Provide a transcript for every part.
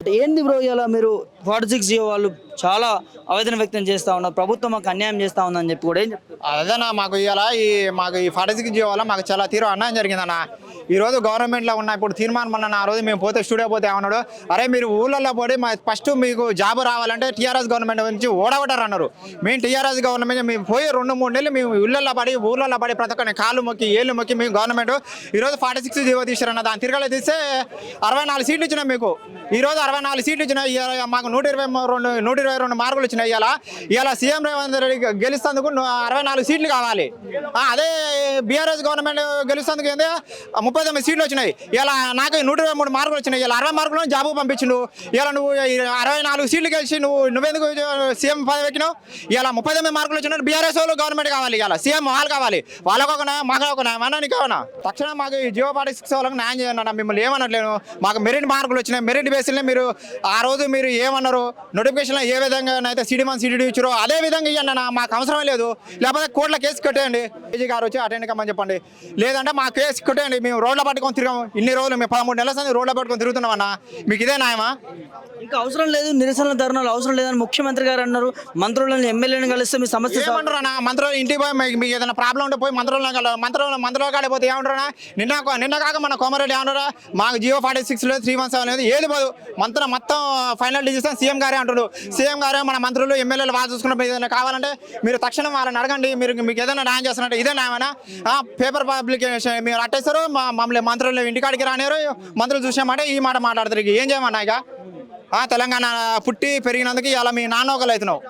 అంటే ఏంది బ్రో ఇలా మీరు 46 జియో వాళ్ళు చాలా ఆవేదన వ్యక్తం చేస్తా ఉన్నారు, ప్రభుత్వం మాకు అన్యాయం చేస్తా ఉందని చెప్పి కూడా ఏం చెప్తారు? అదేనా మాకు ఇవాళ మాకు ఈ 46 జియో వల్ల మాకు చాలా తీవ్ర అన్యాయం జరిగిందన్న. ఈ రోజు గవర్నమెంట్లో ఉన్న ఇప్పుడు తీర్మానం అన్న ఆ రోజు మేము పోతే స్టూడియో పోతే ఏమన్నాడు, అరే మీరు ఊళ్ళల్లో పోయి ఫస్ట్ మీకు జాబ్ రావాలంటే టీఆర్ఎస్ గవర్నమెంట్ నుంచి ఓడగొట్టారు అన్నారు. మేము టీఆర్ఎస్ గవర్నమెంట్ మేము పోయి 2-3 నెలలు మేము ఊళ్ళల్లో పడి ఊళ్ళల్లో పడి ప్రతి ఒక్కరిని కాళ్ళు మొక్కి ఏళ్ళు మొక్కి మేము గవర్నమెంట్ ఈరోజు 46 జియో తీసారన్న. దాని తిరగలే తీస్తే 64 సీట్లు ఇచ్చినాం మీకు. ఈరోజు 64 సీట్లు ఇచ్చినాయి. మాకు 122 మార్కులు వచ్చినాయి. ఇలా సీఎం రేవంత్ రెడ్డి గెలుస్తందుకు 64 సీట్లు కావాలి. అదే బీఆర్ఎస్ గవర్నమెంట్ గెలుస్తందుకు ఏంది 39 సీట్లు వచ్చినాయి. ఇలా నాకు 123 మార్కులు వచ్చినాయి. ఇలా 60 మార్కులు జాబు పంపించిండు. ఇలా నువ్వు 64 సీట్లు గెలిచి నువ్వెందుకు సీఎం పదవి ఎక్కినావు? ఇలా 39 మార్కులు వచ్చినాయి. బీఆర్ఎస్ వాళ్ళు గవర్నమెంట్ కావాలి. ఇలా సీఎం వాళ్ళు కావాలి. వాళ్ళకు ఒక మాకు ఒక నీకు ఏమన్నా తక్షణం మాకు జియో 46 వాళ్ళకి న్యాయం చేయండి. మిమ్మల్ని ఏమనట్లేను. మాకు మెరిట్ మార్కులు వచ్చినాయి. మెరిట్ బేస్లో మీరు ఆ రోజు మీరు ఏమన్నారు, నోటిఫికేషన్లో ఏ విధంగా అయితే CD1 CD2 ఇచ్చారో అదే విధంగా ఇవ్వండి అన్న. మాకు అవసరం లేదు. లేకపోతే కోర్టులో కేసు కట్టేయండి. ఏజీ గారు వచ్చి అటెండ్ కమ్మని చెప్పండి. లేదంటే మా కేసు కట్టేయండి. మేము రోడ్ల పట్టుకొని తిరిగాము. ఇన్ని రోజులు మేము 13 నెలల సంది రోడ్ల పట్టుకొని తిరుగుతున్నాం అన్న. మీకు ఇదే న్యాయమా? ఇంకా అవసరం లేదు, నిరసన ధర్నాలు అవసరం లేదని ముఖ్యమంత్రి గారు అన్నారు. మంత్రులను ఎమ్మెల్యేని కలిస్తే మీ సమస్య ఏమంటారు అన్న? మంత్రులు ఇంటికి పోయి మీకు ఏదైనా ప్రాబ్లం ఉంటే పోయి మంత్రులు కాడిపోతే ఏమంటారా? నిన్న కాక మన కోమారెడ్డి ఏమంటారా? మాకు జియో 46 లేదు, 317 లేదు, ఏది పోదు. మొత్తం ఫైనల్ డిసిషన్ సీఎం గారే అంటారు. సీఎం గారే మన మంత్రులు ఎమ్మెల్యేలు వాళ్ళు చూసుకున్న ఏదైనా కావాలంటే మీరు తక్షణం వాళ్ళని అడగండి. మీకు ఏదైనా న్యాయం చేస్తున్నట్టు ఇదే న్యాయమైనా? పేపర్ పబ్లికేషన్ మీరు అట్టేస్తారు. మమ్మల్ని మంత్రులు ఇంటికాడికి రానియరు. మంత్రులు చూసామంటే ఈ మాట మాట్లాడతారు. ఏం చేయమన్నా ఇక? తెలంగాణ పుట్టి పెరిగినందుకు ఇలా మీ నాన్న ఒకరు అవుతున్నావు.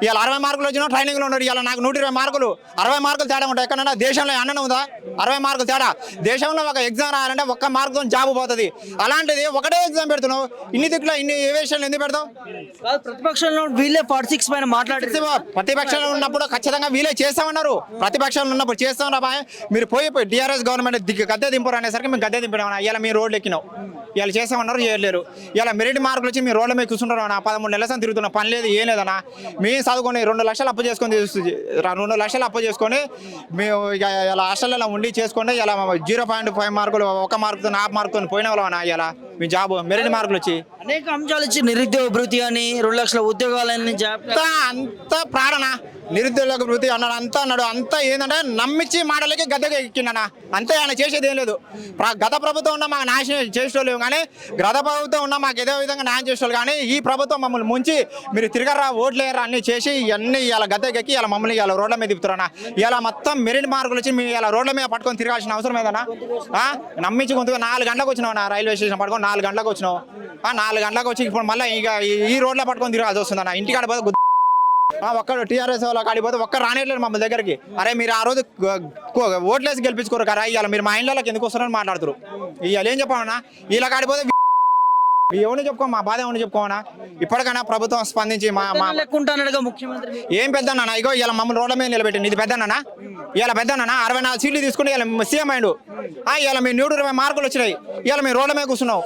ఇలా 60 మార్కులు వచ్చినా ట్రైనింగ్లో ఉన్నాడు. ఇలా నాకు 120 మార్కులు 60 మార్కులు తేడా ఉంటాయి. ఎక్కడన్నా దేశంలో అన్న ఉందా 60 మార్కులు తేడా? దేశంలో ఒక ఎగ్జామ్ రాయాలంటే ఒక్క మార్కుతో జాబ్ పోతుంది. అలాంటిది ఒకటే ఎగ్జామ్ పెడుతున్నావు. ఇన్ని దిక్కులో ఇన్ని ఏవియేషన్లు ఎందుకు పెడతావు? ప్రతిపక్షంలో వీళ్ళే 46 పైన మాట్లాడి ప్రతిపక్షంలో ఉన్నప్పుడు ఖచ్చితంగా వీళ్ళే చేస్తామన్నారు. ప్రతిపక్షంలో ఉన్నప్పుడు చేస్తామన్నా. మీరు పోయి టీఆర్ఎస్ గవర్నమెంట్ గద్దె దింపరు అనేసరికి మేము గద్దె దింపడం. ఇలా మీరు రోడ్లు ఎక్కినావు. ఇలా చేస్తామన్నారు, చేయలేరు. ఇలా మెరిట్ మార్కులు వచ్చి మీరు రోడ్ల మీద కూర్చుంటారు అన్న. 13 నెలల సంది తిరుగుతున్నా, పని లేదు, ఏం లేదన్నా. మేము చదువుకొని 2 లక్షలు అప్పు చేసుకొని 2 లక్షలు అప్పు చేసుకొని మేము ఇక ఇలా హాస్టల్లో ఉండి చేసుకుంటే ఇలా 0.5 మార్కులు 1 మార్కుతో 4 మార్కుతో పోయిన వాళ్ళం అన్న. ఇలా మీ జాబ్ మెరిట్ మార్కులు వచ్చి అనేక అంశాలు ఇచ్చి నిరుద్యోగ భృతి అని 2 లక్షల ఉద్యోగాలని అంత ప్రాణన నిరుద్యోగ వృత్తి అన్నాడు. అంతా ఏంటంటే నమ్మించి మాటలకి గద్దెగా ఎక్కిందన్న. అంతే, ఆయన చేసేది ఏం లేదు. గత ప్రభుత్వం ఉన్నా మాకు న్యాయం చేసేవాళ్ళు, కానీ గత ప్రభుత్వం ఉన్నా మాకు ఏదో విధంగా న్యాయం చేసేవాళ్ళు. కానీ ఈ ప్రభుత్వం మమ్మల్ని ముంచి మీరు తిరగరా, ఓట్లు వేయరా అన్ని చేసి ఇవన్నీ ఇలా గద్దెకి ఇలా మమ్మల్ని ఇలా రోడ్ల మీద తిప్పుతారన్నా. ఇలా మొత్తం మెరిట్ మార్కులు వచ్చి మేము ఇలా రోడ్ల మీద పట్టుకొని తిరగాల్సిన అవసరం ఏదన్నా? నమ్మించి కొంత 4 గంటలకు వచ్చినావు నా రైల్వే స్టేషన్ పట్టుకొని 4 గంటలకు వచ్చినావు. 4 గంటలకు వచ్చి ఇప్పుడు మళ్ళీ ఇక ఈ రోడ్లో పట్టుకొని తిరగాల్సి వస్తుందన్న. ఇంటికాడ పోతే ఒక్కడు టీఆర్ఎస్ వాళ్ళకి ఆడిపోతే ఒక్కరు రానేట్లేదు మమ్మల్ని దగ్గరికి. అరే మీరు ఆ రోజు ఓట్లేసి గెలిపించుకోరు కదా, ఇవాళ మీరు మా ఇంట్లోకి ఎందుకు వస్తున్నారని మాట్లాడుతారు. ఇవాళ ఏం చెప్పామన్నా? ఇలా ఆడిపోతే ఎవరిని చెప్పుకో, మా బాధ ఎవరిని చెప్పుకోమన్నా? ఇప్పటికైనా ప్రభుత్వం స్పందించి ముఖ్యమంత్రి ఏం పెద్దన్నా? ఇగో ఇలా మమ్మల్ని రోడ్ల మీద నిలబెట్టింది. ఇది పెద్దన్నా? ఇలా పెద్దన్నా 64 సీట్లు తీసుకుని ఇలా సీఎం అయ్యాడు. ఇలా మీ 120 మార్కులు వచ్చినాయి. ఇలా మీ రోడ్ల మీద కూర్చున్నావు.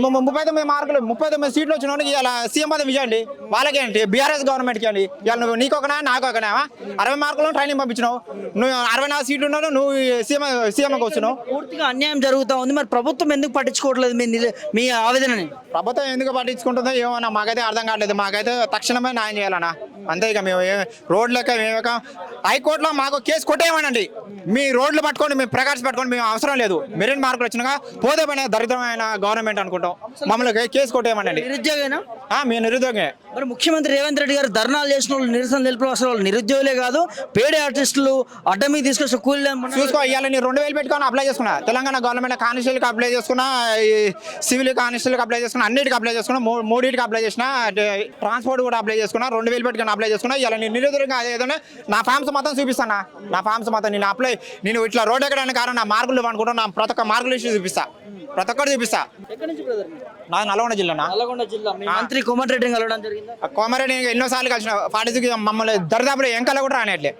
39 సీట్లు వచ్చిన ఇలా సీఎం పదవి ఇవ్వండి. వాళ్ళకేంటి? బీఆర్ఎస్ గవర్నమెంట్కి అండి. ఇలా నువ్వు నీకొకనా నాకొకనా? 60 మార్కులు ట్రైనింగ్ పంపించినావు. నువ్వు 64 సీట్లు ఉన్నావు, నువ్వు సీఎంకి వచ్చినావు. పూర్తిగా అన్యాయం జరుగుతూ ఉంది. మరి ప్రభుత్వం ఎందుకు పట్టించుకోవట్లేదు మీ ఆవేదనని? ప్రభుత్వం ఎందుకు పట్టించుకుంటుందో ఏమన్నా మాకైతే అర్థం కావట్లేదు. మాకైతే తక్షణమే న్యాయం చేయాలన్నా. అంతే. ఇక మేము రోడ్లకి మేము హైకోర్టులో మాకు కేసు కొట్టేయమనండి. మీ రోడ్లు పట్టుకోండి, మీ ప్రకాశ్ పట్టుకోండి, మేము అవసరం లేదు. మెరిట్ మార్కులు వచ్చినాక పోతే పైన దరిద్రమైన గవర్నమెంట్ అనుకుంటాం. మమ్మల్ని కేసు కొట్టేయమనండి. నిరుద్యోగేనా? మీ నిరుద్యోగే. మరి ముఖ్యమంత్రి రేవంత్ రెడ్డి గారు ధర్నాలు చేసిన వాళ్ళు, నిరసన తెలిపిన అసలు వాళ్ళు నిరుద్యోగులే కాదు, పేడే ఆర్టిస్టులు అడ్డమీ తీసుకొచ్చి కూలి చూసుకో. ఇవాళ నేను 2000 పెట్టుకొని అప్లై చేసుకున్నా. తెలంగాణ గవర్నమెంట్ కానిస్టేబుల్కి అప్లై చేసుకున్నా, సివిల్ కానిస్టేబుల్కి అప్లై చేసుకున్నా, అన్నిటికి అప్లై చేసుకున్నా, 3 అప్లై చేసిన, ట్రాన్స్పోర్ట్ కూడా అప్లై చేసుకున్నా, 2000 పెట్టుకొని అప్లై చేసుకున్నా. ఇలా నేను నిరుద్యోగంగా ఏదైనా నా ఫామ్స్ మొత్తం చూపిస్తాను. నా ఫామ్స్ మొత్తం నేను ఇట్లా రోడ్ ఎక్కడానికి కారణం నా మార్కులు అనుకుంటా. నా ప్రతి ఒక్క మార్కులు ఇష్యూ చూపిస్తా, ప్రతి ఒక్కటి చూపిస్తా. నా నల్గొండ జిల్లా. మంత్రి కోమటిరెడ్డిని కలవడం జరిగింది. కోమారెడ్డి ఎన్నోసార్లు కలిసిన 46 మమ్మల్ని దరిదాపులు ఎంకల కూడా రానట్లే.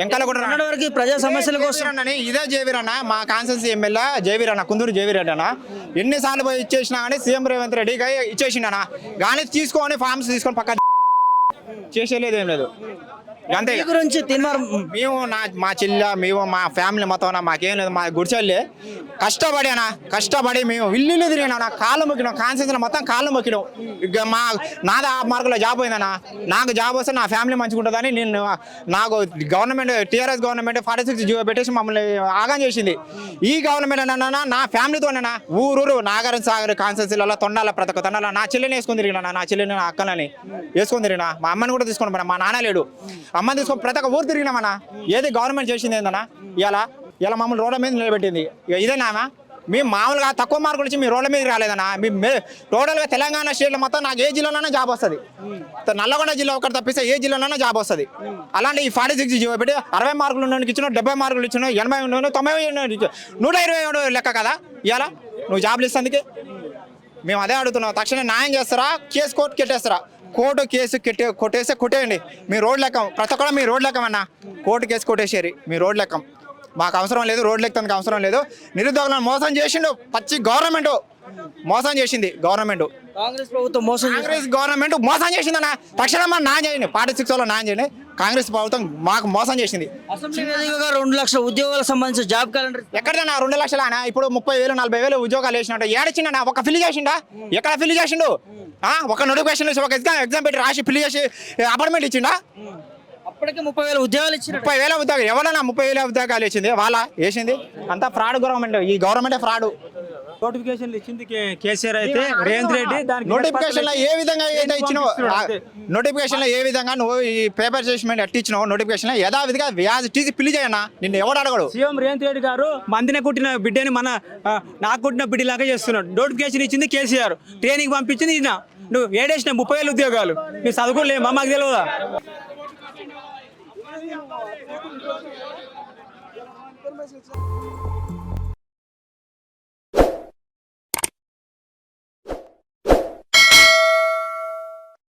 ఎంకల కూడా వరకు ప్రజా సమస్యల కోసం ఇదే జేవీరన్న, మా కాన్స్టిట్యూన్సీ ఎమ్మెల్యే జేవీరన్న, కుందూరు జేవీరెడ్డి అన్న. ఎన్నిసార్లు పోయి ఇచ్చేసినా కానీ సీఎం రేవంత్ రెడ్డి ఇచ్చేసిండనా. కానీ తీసుకొని ఫామ్స్ తీసుకొని పక్క చేసేలేదు ఏం లేదు అంతే. మీ గురించి తీర్మానం మేము మా చెల్లె మేము మా ఫ్యామిలీ మొత్తం మాకేం లేదు, మా గుడిచెల్లి కష్టపడి మేము ఇల్లు తిరిగినా కాళ్ళు మొక్కినాం, కాన్సెన్స్ మొత్తం కాళ్ళు మొక్కినాం. ఇక నాది ఆ మార్కులో జాబ్ పోయిందన్నా, నాకు జాబ్ వస్తే నా ఫ్యామిలీ మంచిగా ఉంటుందని నేను నాకు గవర్నమెంట్ టీఆర్ఎస్ గవర్నమెంట్ 46 జీవో పెట్టేసి మమ్మల్ని ఆగం చేసింది. ఈ గవర్నమెంట్ అన్నా నా ఫ్యామిలీతోనేనా ఊరు నాగారం సాగర్ కాన్సెన్సీలలో తొండాల ప్రతి ఒక్క తొండాల నా చెల్లెని వేసుకొని తిరిగినా, నా చెల్లెని నా అక్కలని వేసుకొని తిరిగినా, మా అమ్మని కూడా తీసుకొని పోయినా, మా నాన్న లేడు అమ్మని తీసుకొని ప్రతి ఒక్క ఊరు తిరిగినామన్నా. ఏది గవర్నమెంట్ చేసింది ఏందన్నా ఇలా మమ్మల్ని రోడ్ల మీద నిలబెట్టింది. ఇదేనామా మేము మామూలుగా తక్కువ మార్కులు ఇచ్చి మీ రోడ్ల మీదకి రాలేదన్నా. మీ టోటల్గా తెలంగాణ స్టేట్లో మొత్తం నాకు ఏ జిల్లాలోనే జాబ్ వస్తుంది, నల్లగొండ జిల్లా ఒకటి తప్పిస్తే ఏ జిల్లాలోనే జాబ్ వస్తుంది. అలాంటి ఈ 46 జీవో పెట్టి 60 మార్కులు ఉన్నోనికి ఇచ్చినా, 70 మార్కులు ఇచ్చినా, 80 ఉన్నోను, 90 127 లెక్క కదా. ఇవాళ నువ్వు జాబ్లు ఇస్తేందుకే మేము అదే అడుగుతున్నాం. తక్షణం న్యాయం చేస్తారా, కేసు కోర్టు కెట్టేస్తారా? కోర్టు కేసు కొట్టేయండి. మీ రోడ్ లెక్కం ప్రతి ఒక్కరు మీ రోడ్ లెక్కం అన్న, కోర్టు కేసు కొట్టేసేరి మీ రోడ్ లెక్కం. మాకు అవసరం లేదు, రోడ్లు ఎక్కడానికి అవసరం లేదు. నిరుద్యోగులను మోసం చేసిండు పచ్చి గవర్నమెంట్, మోసం చేసింది గవర్నమెంట్. కాంగ్రెస్ ప్రభుత్వం కాంగ్రెస్ గవర్నమెంట్ మోసం చేసిందన్న. తక్షణం మనం న్యాయం చేయండి, 46లో న్యాయం చేయండి. కాంగ్రెస్ ప్రభుత్వం మాకు మోసం చేసింది. అసెంబ్లీ వేదికగా 2 లక్షల ఉద్యోగాలకు సంబంధించిన జాబ్ క్యాలెండర్ ఎక్కడైనా 2 లక్షల ఇప్పుడు 30,000 40,000 ఉద్యోగాలు వేసినట్టు ఏడొచ్చిండ ఒక ఫిల్ చేసిండా? ఎక్కడ ఫిల్ చేసిండు? ఒక నోటిఫికేషన్ ఒక ఎగ్జామ్ పెట్టి రాసి ఫిల్ చేసి అపాయింట్మెంట్ ఇచ్చిండా? అప్పటికే 30,000 ఉద్యోగాలు ఇచ్చిన 30,000 ఉద్యోగాలు ఎవరైనా 30,000 ఉద్యోగాలు వేసింది వాళ్ళ వేసింది అంతా ఫ్రాడ్ గవర్నమెంట్. ఈ గవర్నమెంటే ఫ్రాడ్. నోటిఫికేషన్ ఇచ్చింది కేసీఆర్ అయితే రేవంత్ రెడ్డి దానికి నోటిఫికేషన్ లో ఏ విధంగా అయితే ఇచ్చినావు, నోటిఫికేషన్ లో ఏ విధంగా నువ్వు ఈ పేపర్ చేసిమెంట్ ఎట్టిచ్చినావు, నోటిఫికేషన్ లో యథావిధిగా వ్యాజ్ టీసీ పిల్లి చేయన్నా నిన్ను ఎవడు అడగడు. సీఎం రేవంత్ రెడ్డి గారు మందినే కుట్టిన బిడ్డని నాకు కుట్టిన బిడ్డలాగా చేస్తున్నాడు. నోటిఫికేషన్ ఇచ్చింది కేసీఆర్, ట్రైనింగ్ పంపించింది ఈయన. నువ్వు ఏడేసిన 30,000 ఉద్యోగాలు మీరు చదువుకోలేమా? మాకు తెలియదా?